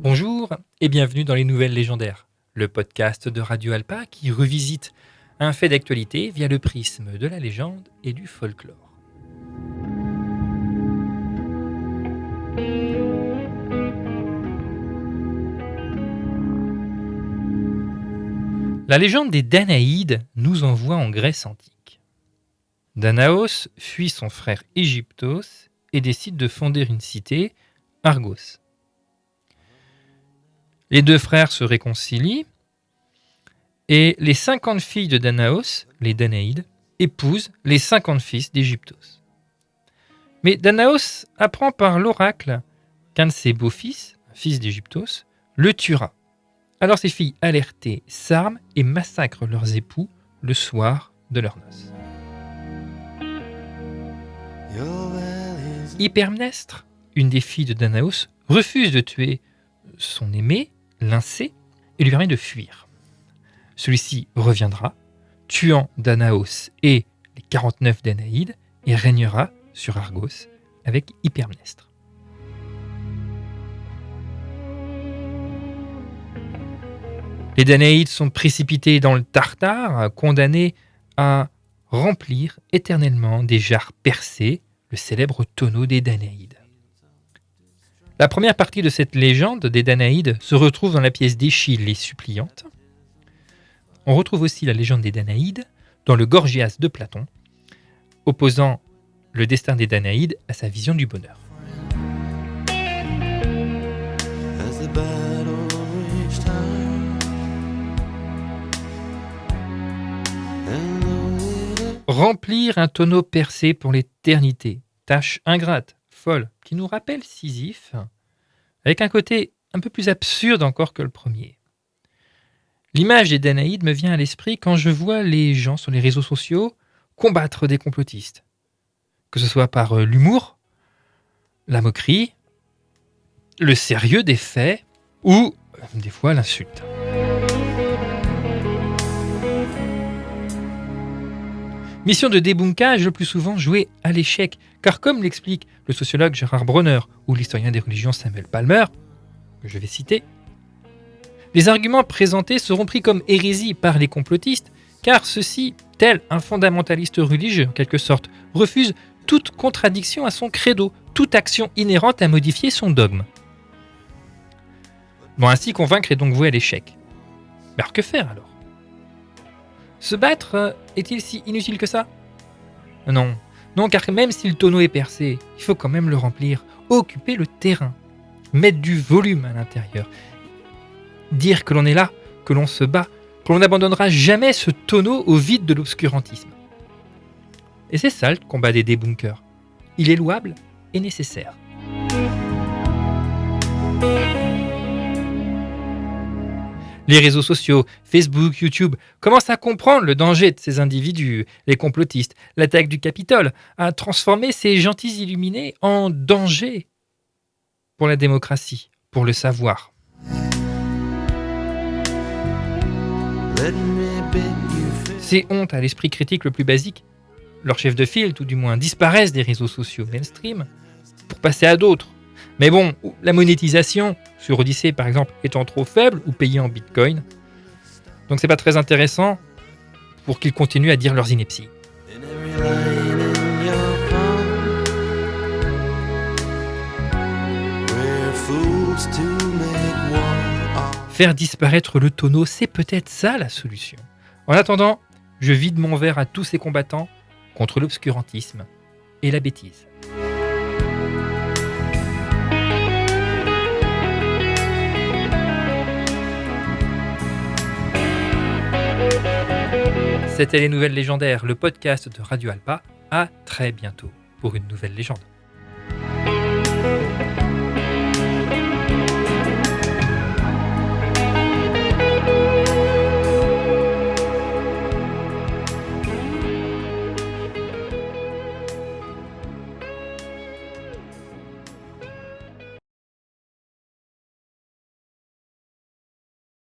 Bonjour et bienvenue dans les Nouvelles Légendaires, le podcast de Radio Alpa qui revisite un fait d'actualité via le prisme de la légende et du folklore. La légende des Danaïdes nous envoie en Grèce antique. Danaos fuit son frère Égyptos et décide de fonder une cité, Argos. Les deux frères se réconcilient et les 50 filles de Danaos, les Danaïdes, épousent les 50 fils d'Égyptos. Mais Danaos apprend par l'oracle qu'un de ses beaux-fils, fils d'Égyptos, le tuera. Alors ses filles alertées s'arment et massacrent leurs époux le soir de leurs noces. Hypermnestre, une des filles de Danaos, refuse de tuer son aimé, Lyncée, et lui permet de fuir. Celui-ci reviendra, tuant Danaos et les 49 Danaïdes, et régnera sur Argos avec Hypermnestre. Les Danaïdes sont précipités dans le Tartare, condamnés à remplir éternellement des jarres percées, le célèbre tonneau des Danaïdes. La première partie de cette légende des Danaïdes se retrouve dans la pièce d'Échille les Suppliantes. On retrouve aussi la légende des Danaïdes dans le Gorgias de Platon, opposant le destin des Danaïdes à sa vision du bonheur. Remplir un tonneau percé pour l'éternité, tâche ingrate, folle, qui nous rappelle Sisyphe, avec un côté un peu plus absurde encore que le premier. L'image des Danaïdes me vient à l'esprit quand je vois les gens sur les réseaux sociaux combattre des complotistes, que ce soit par l'humour, la moquerie, le sérieux des faits ou des fois l'insulte. Mission de débunkage le plus souvent jouée à l'échec, car comme l'explique le sociologue Gérard Bronner ou l'historien des religions Samuel Palmer, que je vais citer, les arguments présentés seront pris comme hérésie par les complotistes, car ceux-ci, tel un fondamentaliste religieux en quelque sorte, refusent toute contradiction à son credo, toute action inhérente à modifier son dogme. Bon, ainsi convaincre est donc voué à l'échec. Mais alors que faire alors ? Se battre est-il si inutile que ça ? Non, car même si le tonneau est percé, il faut quand même le remplir, occuper le terrain, mettre du volume à l'intérieur, dire que l'on est là, que l'on se bat, que l'on n'abandonnera jamais ce tonneau au vide de l'obscurantisme. Et c'est ça le combat des débunkers. Il est louable et nécessaire. Les réseaux sociaux, Facebook, YouTube, commencent à comprendre le danger de ces individus, les complotistes, l'attaque du Capitole, à transformer ces gentils illuminés en danger pour la démocratie, pour le savoir. Ces hontes à l'esprit critique le plus basique, leurs chefs de file, tout du moins, disparaissent des réseaux sociaux mainstream pour passer à d'autres. Mais bon, la monétisation, sur Odyssée par exemple, étant trop faible ou payée en bitcoin, donc c'est pas très intéressant pour qu'ils continuent à dire leurs inepties. Faire disparaître le tonneau, c'est peut-être ça la solution. En attendant, je vide mon verre à tous ces combattants contre l'obscurantisme et la bêtise. C'était les Nouvelles Légendaires, le podcast de Radio Alpa. À très bientôt pour une nouvelle légende.